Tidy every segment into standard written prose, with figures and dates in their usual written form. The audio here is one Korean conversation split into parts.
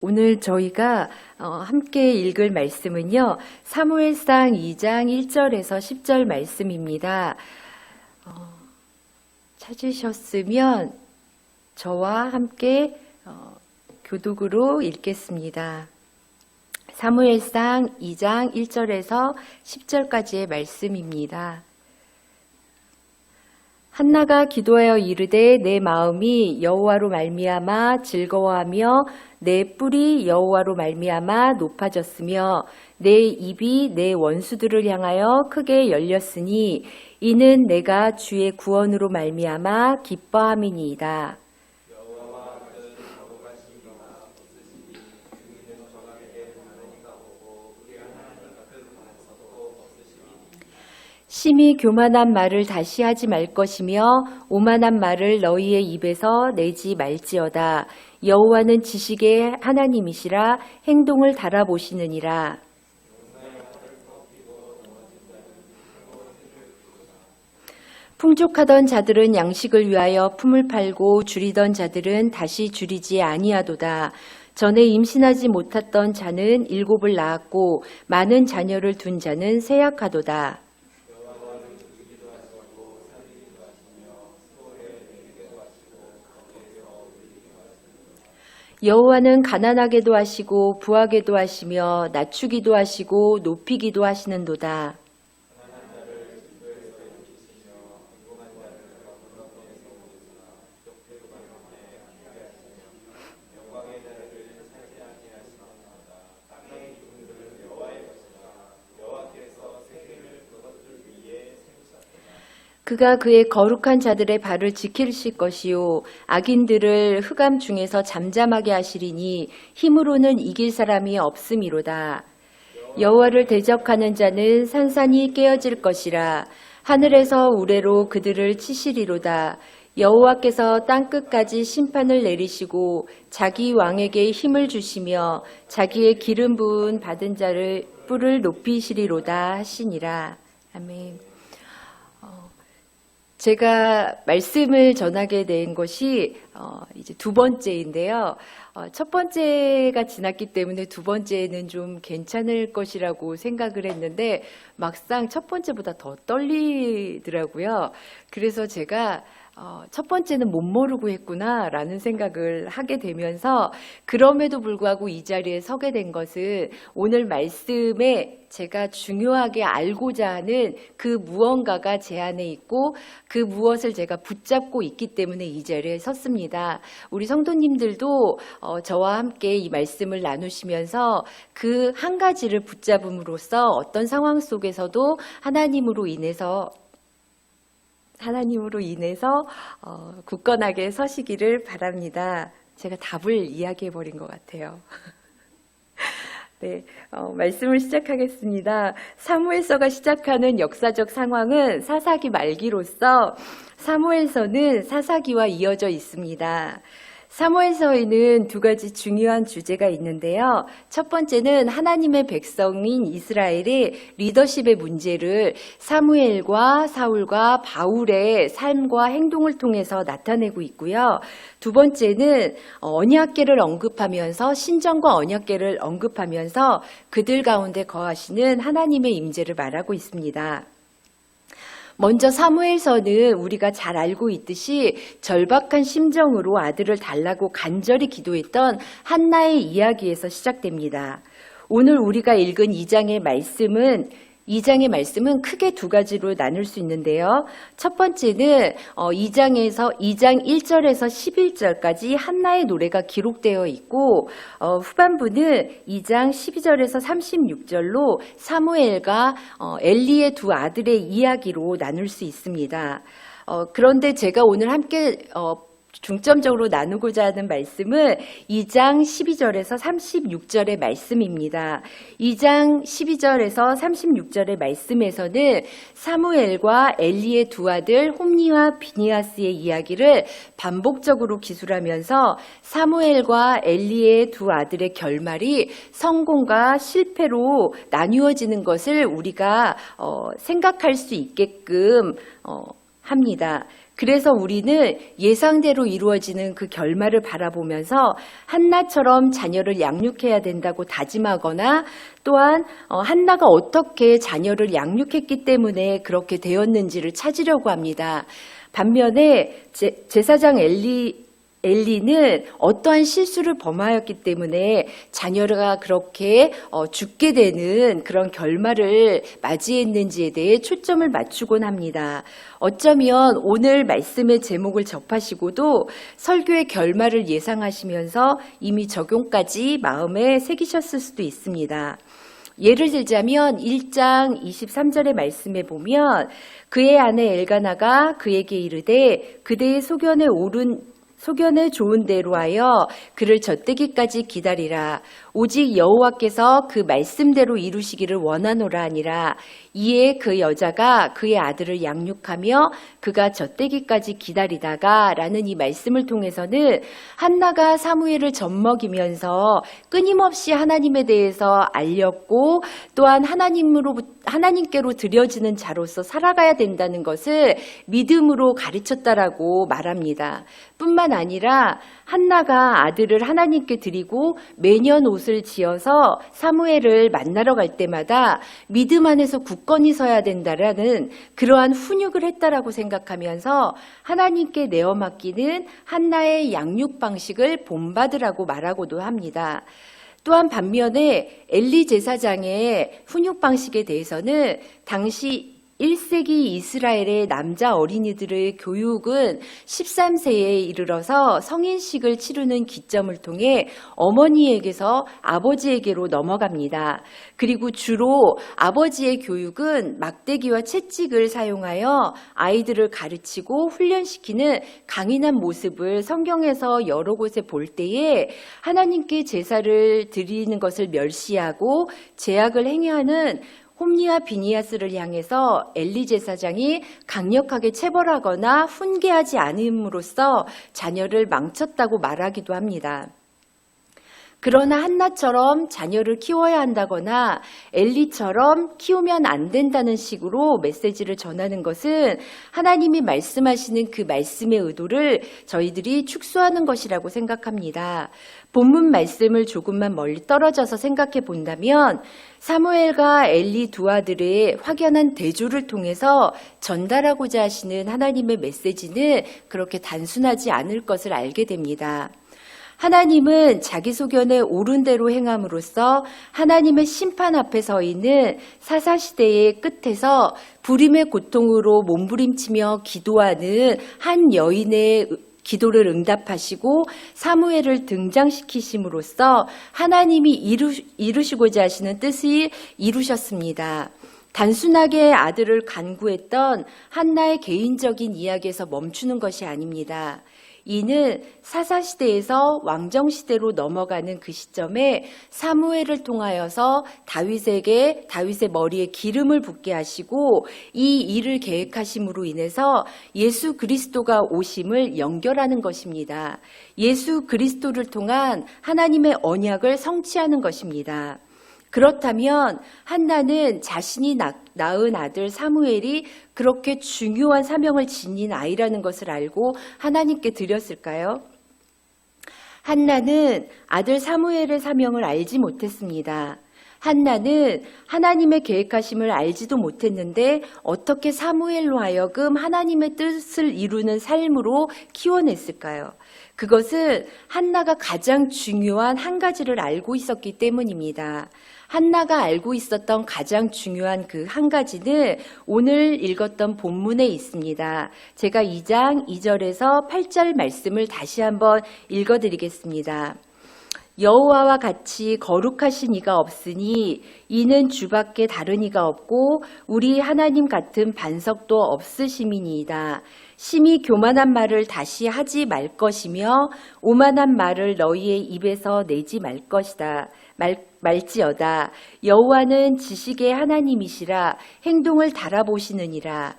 오늘 저희가 함께 읽을 말씀은요. 사무엘상 2장 1절에서 10절 말씀입니다. 찾으셨으면 저와 함께 교독으로 읽겠습니다. 사무엘상 2장 1절에서 10절까지의 말씀입니다. 한나가 기도하여 이르되 내 마음이 여호와로 말미암아 즐거워하며 내 뿔이 여호와로 말미암아 높아졌으며 내 입이 내 원수들을 향하여 크게 열렸으니 이는 내가 주의 구원으로 말미암아 기뻐함이니이다. 심히 교만한 말을 다시 하지 말 것이며 오만한 말을 너희의 입에서 내지 말지어다. 여호와는 지식의 하나님이시라 행동을 달아보시느니라. 풍족하던 자들은 양식을 위하여 품을 팔고 줄이던 자들은 다시 줄이지 아니하도다. 전에 임신하지 못했던 자는 7을 낳았고 많은 자녀를 둔 자는 쇠약하도다. 여호와는 가난하게도 하시고 부하게도 하시며 낮추기도 하시고 높이기도 하시는도다. 그가 그의 거룩한 자들의 발을 지키실 것이요 악인들을 흑암 중에서 잠잠하게 하시리니 힘으로는 이길 사람이 없음이로다. 여호와를 대적하는 자는 산산이 깨어질 것이라. 하늘에서 우레로 그들을 치시리로다. 여호와께서 땅끝까지 심판을 내리시고 자기 왕에게 힘을 주시며 자기의 기름 부은 받은 자를 뿔을 높이시리로다 하시니라. 아멘. 제가 말씀을 전하게 된 것이 이제 두 번째인데요. 첫 번째가 지났기 때문에 두 번째는 좀 괜찮을 것이라고 생각을 했는데 막상 첫 번째보다 더 떨리더라고요. 그래서 제가 첫 번째는 못 모르고 했구나라는 생각을 하게 되면서 그럼에도 불구하고 이 자리에 서게 된 것은 오늘 말씀에 제가 중요하게 알고자 하는 그 무언가가 제 안에 있고 그 무엇을 제가 붙잡고 있기 때문에 이 자리에 섰습니다. 우리 성도님들도 저와 함께 이 말씀을 나누시면서 그 한 가지를 붙잡음으로써 어떤 상황 속에서도 하나님으로 인해서 굳건하게 서시기를 바랍니다. 제가 답을 이야기해 버린 것 같아요. 네, 말씀을 시작하겠습니다. 사무엘서가 시작하는 역사적 상황은 사사기 말기로서 사무엘서는 사사기와 이어져 있습니다. 사무엘서에는 두 가지 중요한 주제가 있는데요. 첫 번째는 하나님의 백성인 이스라엘의 리더십의 문제를 사무엘과 사울과 바울의 삶과 행동을 통해서 나타내고 있고요. 두 번째는 언약궤를 언급하면서 신정과 언약궤를 언급하면서 그들 가운데 거하시는 하나님의 임재를 말하고 있습니다. 먼저 사무엘서는 우리가 잘 알고 있듯이 절박한 심정으로 아들을 달라고 간절히 기도했던 한나의 이야기에서 시작됩니다. 오늘 우리가 읽은 2장의 말씀은 크게 두 가지로 나눌 수 있는데요. 첫 번째는 2장 1절에서 11절까지 한나의 노래가 기록되어 있고 후반부는 2장 12절에서 36절로 사무엘과 엘리의 두 아들의 이야기로 나눌 수 있습니다. 그런데 제가 오늘 함께 중점적으로 나누고자 하는 말씀은 2장 12절에서 36절의 말씀입니다. 2장 12절에서 36절의 말씀에서는 사무엘과 엘리의 두 아들 홈니와 비니하스의 이야기를 반복적으로 기술하면서 사무엘과 엘리의 두 아들의 결말이 성공과 실패로 나뉘어지는 것을 우리가 생각할 수 있게끔 합니다. 그래서 우리는 예상대로 이루어지는 그 결말을 바라보면서 한나처럼 자녀를 양육해야 된다고 다짐하거나 또한 한나가 어떻게 자녀를 양육했기 때문에 그렇게 되었는지를 찾으려고 합니다. 반면에 제사장 엘리는 어떠한 실수를 범하였기 때문에 자녀가 그렇게 죽게 되는 그런 결말을 맞이했는지에 대해 초점을 맞추곤 합니다. 어쩌면 오늘 말씀의 제목을 접하시고도 설교의 결말을 예상하시면서 이미 적용까지 마음에 새기셨을 수도 있습니다. 예를 들자면 1장 23절의 말씀에 보면 그의 아내 엘가나가 그에게 이르되 그대의 소견에 좋은 대로 하여 그를 젖되기까지 기다리라. 오직 여호와께서 그 말씀대로 이루시기를 원하노라 하니라. 이에 그 여자가 그의 아들을 양육하며 그가 젖되기까지 기다리다가 라는 이 말씀을 통해서는 한나가 사무엘을 젖먹이면서 끊임없이 하나님에 대해서 알렸고 또한 하나님께로 드려지는 자로서 살아가야 된다는 것을 믿음으로 가르쳤다라고 말합니다. 뿐만 아니라 한나가 아들을 하나님께 드리고 매년 옷을 지어서 사무엘을 만나러 갈 때마다 믿음 안에서 굳건히 서야 된다라는 그러한 훈육을 했다라고 생각하면서 하나님께 내어 맡기는 한나의 양육 방식을 본받으라고 말하고도 합니다. 또한 반면에 엘리 제사장의 훈육 방식에 대해서는 당시 1세기 이스라엘의 남자 어린이들의 교육은 13세에 이르러서 성인식을 치르는 기점을 통해 어머니에게서 아버지에게로 넘어갑니다. 그리고 주로 아버지의 교육은 막대기와 채찍을 사용하여 아이들을 가르치고 훈련시키는 강인한 모습을 성경에서 여러 곳에 볼 때에 하나님께 제사를 드리는 것을 멸시하고 제약을 행하는 홈리와 비니아스를 향해서 엘리 제사장이 강력하게 체벌하거나 훈계하지 않음으로써 자녀를 망쳤다고 말하기도 합니다. 그러나 한나처럼 자녀를 키워야 한다거나 엘리처럼 키우면 안 된다는 식으로 메시지를 전하는 것은 하나님이 말씀하시는 그 말씀의 의도를 저희들이 축소하는 것이라고 생각합니다. 본문 말씀을 조금만 멀리 떨어져서 생각해 본다면 사무엘과 엘리 두 아들의 확연한 대조를 통해서 전달하고자 하시는 하나님의 메시지는 그렇게 단순하지 않을 것을 알게 됩니다. 하나님은 자기 소견에 옳은 대로 행함으로써 하나님의 심판 앞에 서 있는 사사시대의 끝에서 불임의 고통으로 몸부림치며 기도하는 한 여인의 기도를 응답하시고 사무엘을 등장시키심으로써 하나님이 이루시고자 하시는 뜻을 이루셨습니다. 단순하게 아들을 간구했던 한나의 개인적인 이야기에서 멈추는 것이 아닙니다. 이는 사사시대에서 왕정시대로 넘어가는 그 시점에 사무엘을 통하여서 다윗의 머리에 기름을 붓게 하시고 이 일을 계획하심으로 인해서 예수 그리스도가 오심을 연결하는 것입니다. 예수 그리스도를 통한 하나님의 언약을 성취하는 것입니다. 그렇다면 한나는 자신이 낳은 아들 사무엘이 그렇게 중요한 사명을 지닌 아이라는 것을 알고 하나님께 드렸을까요? 한나는 아들 사무엘의 사명을 알지 못했습니다. 한나는 하나님의 계획하심을 알지도 못했는데 어떻게 사무엘로 하여금 하나님의 뜻을 이루는 삶으로 키워냈을까요? 그것은 한나가 가장 중요한 한 가지를 알고 있었기 때문입니다. 한나가 알고 있었던 가장 중요한 그 한 가지는 오늘 읽었던 본문에 있습니다. 제가 2장 2절에서 8절 말씀을 다시 한번 읽어드리겠습니다. 여호와와 같이 거룩하신 이가 없으니 이는 주밖에 다른 이가 없고 우리 하나님 같은 반석도 없으심이니이다. 심히 교만한 말을 다시 하지 말 것이며 오만한 말을 너희의 입에서 내지 말 것이다. 말지어다. 여호와는 지식의 하나님이시라 행동을 달아보시느니라.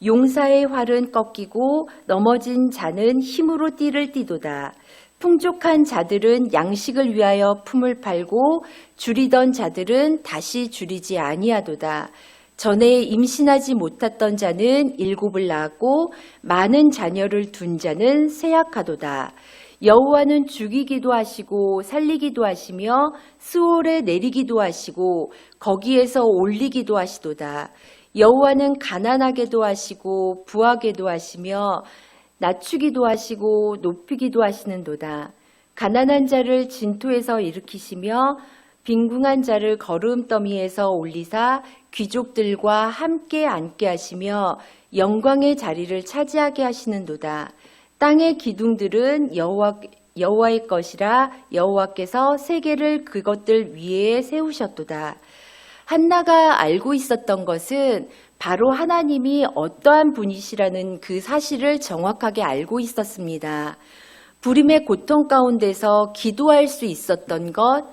용사의 활은 꺾이고 넘어진 자는 힘으로 띠를 띠도다. 풍족한 자들은 양식을 위하여 품을 팔고 줄이던 자들은 다시 줄이지 아니하도다. 전에 임신하지 못했던 자는 7을 낳았고 많은 자녀를 둔 자는 쇠약하도다. 여호와는 죽이기도 하시고 살리기도 하시며 스올에 내리기도 하시고 거기에서 올리기도 하시도다. 여호와는 가난하게도 하시고 부하게도 하시며 낮추기도 하시고 높이기도 하시는도다. 가난한 자를 진토에서 일으키시며 빈궁한 자를 거름더미에서 올리사 귀족들과 함께 앉게 하시며 영광의 자리를 차지하게 하시는도다. 땅의 기둥들은 여호와의 것이라 여호와께서 세계를 그것들 위에 세우셨도다. 한나가 알고 있었던 것은 바로 하나님이 어떠한 분이시라는 그 사실을 정확하게 알고 있었습니다. 불임의 고통 가운데서 기도할 수 있었던 것,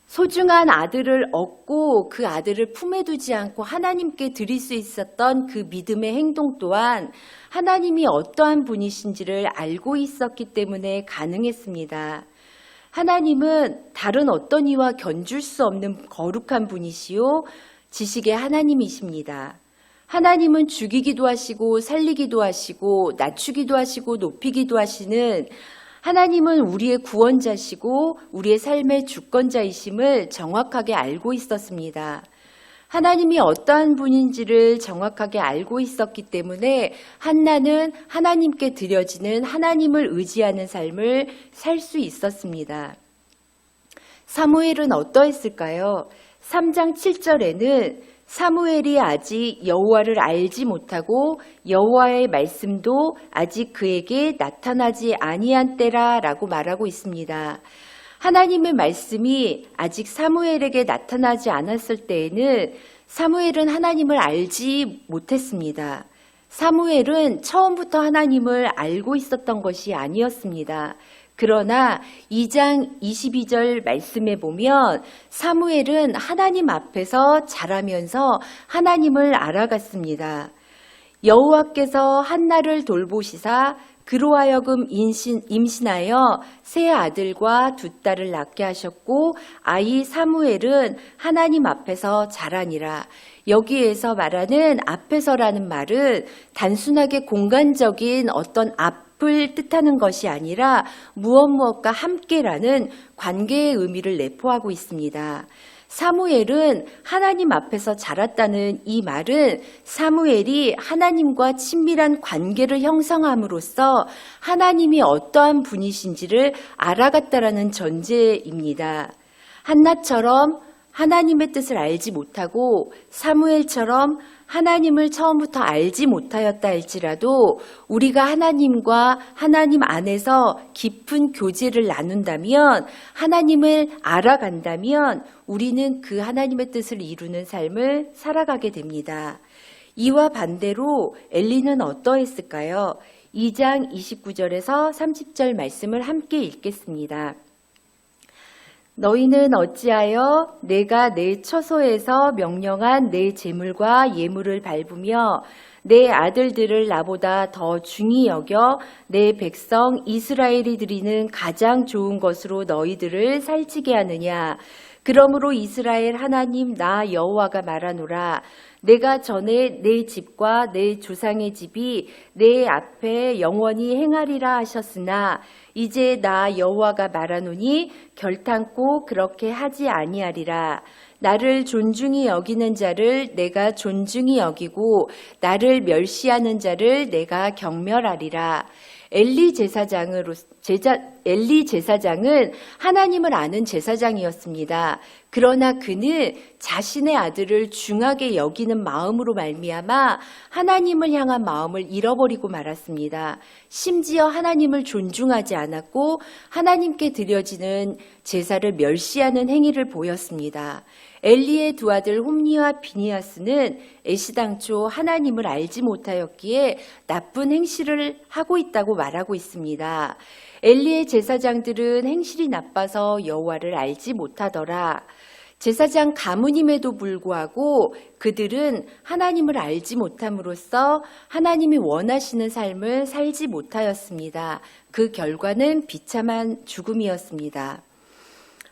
소중한 아들을 얻고 그 아들을 품에 두지 않고 하나님께 드릴 수 있었던 그 믿음의 행동 또한 하나님이 어떠한 분이신지를 알고 있었기 때문에 가능했습니다. 하나님은 다른 어떤 이와 견줄 수 없는 거룩한 분이시요 지식의 하나님이십니다. 하나님은 죽이기도 하시고 살리기도 하시고 낮추기도 하시고 높이기도 하시는 하나님은 우리의 구원자시고 우리의 삶의 주권자이심을 정확하게 알고 있었습니다. 하나님이 어떠한 분인지를 정확하게 알고 있었기 때문에 한나는 하나님께 드려지는 하나님을 의지하는 삶을 살 수 있었습니다. 사무엘은 어떠했을까요? 3장 7절에는 사무엘이 아직 여호와를 알지 못하고 여호와의 말씀도 아직 그에게 나타나지 아니한 때라라고 말하고 있습니다. 하나님의 말씀이 아직 사무엘에게 나타나지 않았을 때에는 사무엘은 하나님을 알지 못했습니다. 사무엘은 처음부터 하나님을 알고 있었던 것이 아니었습니다. 그러나 2장 22절 말씀에 보면 사무엘은 하나님 앞에서 자라면서 하나님을 알아갔습니다. 여호와께서 한나를 돌보시사 그로 하여금 임신하여 세 아들과 두 딸을 낳게 하셨고 아이 사무엘은 하나님 앞에서 자라니라. 여기에서 말하는 앞에서라는 말은 단순하게 공간적인 어떤 앞을 뜻하는 것이 아니라 무엇과 함께라는 관계의 의미를 내포하고 있습니다. 사무엘은 하나님 앞에서 자랐다는 이 말은 사무엘이 하나님과 친밀한 관계를 형성함으로써 하나님이 어떠한 분이신지를 알아갔다라는 전제입니다. 한나처럼 하나님의 뜻을 알지 못하고 사무엘처럼 하나님을 처음부터 알지 못하였다 할지라도 우리가 하나님과 하나님 안에서 깊은 교제를 나눈다면 하나님을 알아간다면 우리는 그 하나님의 뜻을 이루는 삶을 살아가게 됩니다. 이와 반대로 엘리는 어떠했을까요? 2장 29절에서 30절 말씀을 함께 읽겠습니다. 너희는 어찌하여 내가 내 처소에서 명령한 내 재물과 예물을 밟으며 내 아들들을 나보다 더 중히 여겨 내 백성 이스라엘이 드리는 가장 좋은 것으로 너희들을 살찌게 하느냐. 그러므로 이스라엘 하나님 나 여호와가 말하노라. 내가 전에 내 집과 내 조상의 집이 내 앞에 영원히 행하리라 하셨으나 이제 나 여호와가 말하노니 결탄코 그렇게 하지 아니하리라. 나를 존중히 여기는 자를 내가 존중히 여기고 나를 멸시하는 자를 내가 경멸하리라. 엘리 제사장은 하나님을 아는 제사장이었습니다. 그러나 그는 자신의 아들을 중하게 여기는 마음으로 말미암아 하나님을 향한 마음을 잃어버리고 말았습니다. 심지어 하나님을 존중하지 않았고 하나님께 드려지는 제사를 멸시하는 행위를 보였습니다. 엘리의 두 아들 홈니와 비니아스는 애시당초 하나님을 알지 못하였기에 나쁜 행실을 하고 있다고 말하고 있습니다. 엘리의 제사장들은 행실이 나빠서 여호와를 알지 못하더라. 제사장 가문임에도 불구하고 그들은 하나님을 알지 못함으로써 하나님이 원하시는 삶을 살지 못하였습니다. 그 결과는 비참한 죽음이었습니다.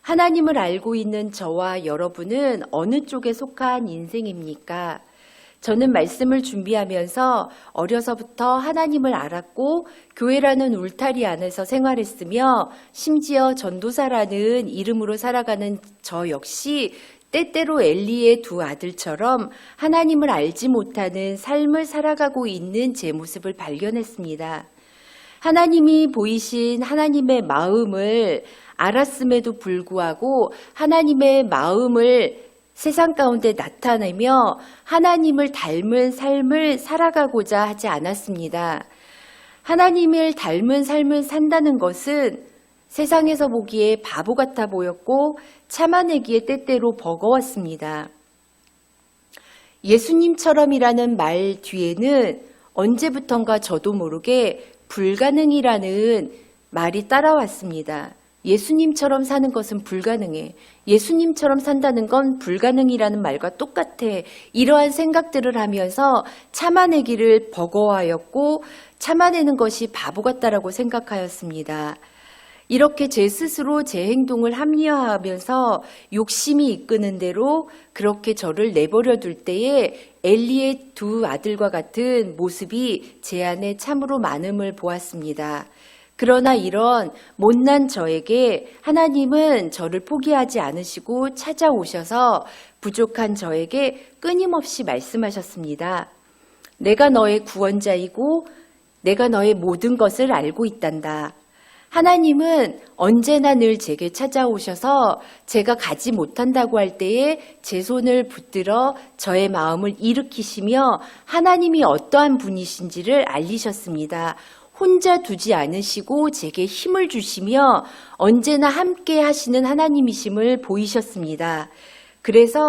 하나님을 알고 있는 저와 여러분은 어느 쪽에 속한 인생입니까? 저는 말씀을 준비하면서 어려서부터 하나님을 알았고 교회라는 울타리 안에서 생활했으며 심지어 전도사라는 이름으로 살아가는 저 역시 때때로 엘리의 두 아들처럼 하나님을 알지 못하는 삶을 살아가고 있는 제 모습을 발견했습니다. 하나님이 보이신 하나님의 마음을 알았음에도 불구하고 하나님의 마음을 세상 가운데 나타내며 하나님을 닮은 삶을 살아가고자 하지 않았습니다. 하나님을 닮은 삶을 산다는 것은 세상에서 보기에 바보 같아 보였고 참아내기에 때때로 버거웠습니다. 예수님처럼이라는 말 뒤에는 언제부턴가 저도 모르게 불가능이라는 말이 따라왔습니다. 예수님처럼 사는 것은 불가능해. 예수님처럼 산다는 건 불가능이라는 말과 똑같아. 이러한 생각들을 하면서 참아내기를 버거워하였고 참아내는 것이 바보 같다라고 생각하였습니다. 이렇게 제 스스로 제 행동을 합리화하면서 욕심이 이끄는 대로 그렇게 저를 내버려 둘 때에 엘리의 두 아들과 같은 모습이 제 안에 참으로 많음을 보았습니다. 그러나 이런 못난 저에게 하나님은 저를 포기하지 않으시고 찾아오셔서 부족한 저에게 끊임없이 말씀하셨습니다. 내가 너의 구원자이고 내가 너의 모든 것을 알고 있단다. 하나님은 언제나 늘 제게 찾아오셔서 제가 가지 못한다고 할 때에 제 손을 붙들어 저의 마음을 일으키시며 하나님이 어떠한 분이신지를 알리셨습니다. 혼자 두지 않으시고 제게 힘을 주시며 언제나 함께 하시는 하나님이심을 보이셨습니다. 그래서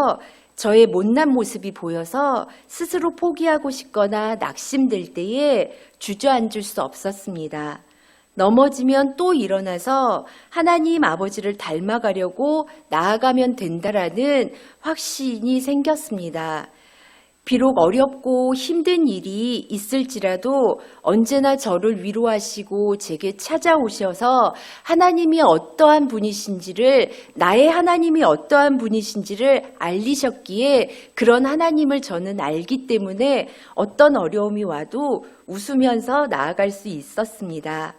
저의 못난 모습이 보여서 스스로 포기하고 싶거나 낙심될 때에 주저앉을 수 없었습니다. 넘어지면 또 일어나서 하나님 아버지를 닮아가려고 나아가면 된다라는 확신이 생겼습니다. 비록 어렵고 힘든 일이 있을지라도 언제나 저를 위로하시고 제게 찾아오셔서 하나님이 어떠한 분이신지를, 나의 하나님이 어떠한 분이신지를 알리셨기에 그런 하나님을 저는 알기 때문에 어떤 어려움이 와도 웃으면서 나아갈 수 있었습니다.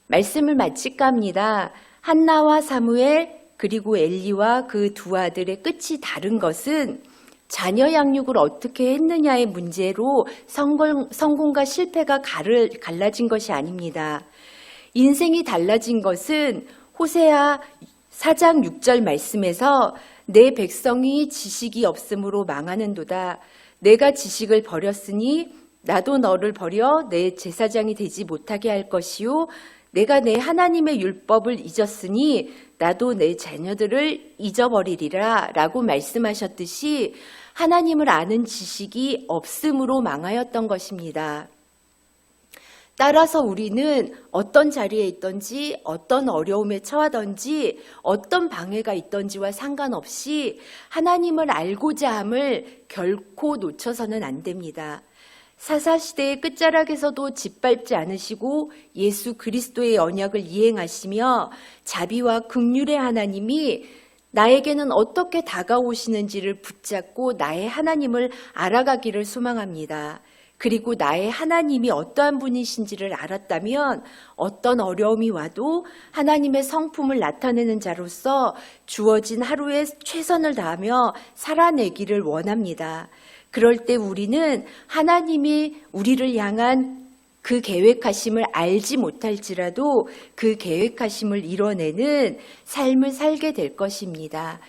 말씀을 마칠까 합니다. 한나와 사무엘 그리고 엘리와 그 두 아들의 끝이 다른 것은 자녀 양육을 어떻게 했느냐의 문제로 성공과 실패가 갈라진 것이 아닙니다. 인생이 달라진 것은 호세아 4장 6절 말씀에서 내 백성이 지식이 없으므로 망하는도다. 내가 지식을 버렸으니 나도 너를 버려 내 제사장이 되지 못하게 할 것이요 내가 내 하나님의 율법을 잊었으니 나도 내 자녀들을 잊어버리리라 라고 말씀하셨듯이 하나님을 아는 지식이 없음으로 망하였던 것입니다. 따라서 우리는 어떤 자리에 있든지 어떤 어려움에 처하든지 어떤 방해가 있든지와 상관없이 하나님을 알고자 함을 결코 놓쳐서는 안 됩니다. 사사시대의 끝자락에서도 짓밟지 않으시고 예수 그리스도의 언약을 이행하시며 자비와 긍휼의 하나님이 나에게는 어떻게 다가오시는지를 붙잡고 나의 하나님을 알아가기를 소망합니다. 그리고 나의 하나님이 어떠한 분이신지를 알았다면 어떤 어려움이 와도 하나님의 성품을 나타내는 자로서 주어진 하루에 최선을 다하며 살아내기를 원합니다. 그럴 때 우리는 하나님이 우리를 향한 그 계획하심을 알지 못할지라도 그 계획하심을 이뤄내는 삶을 살게 될 것입니다.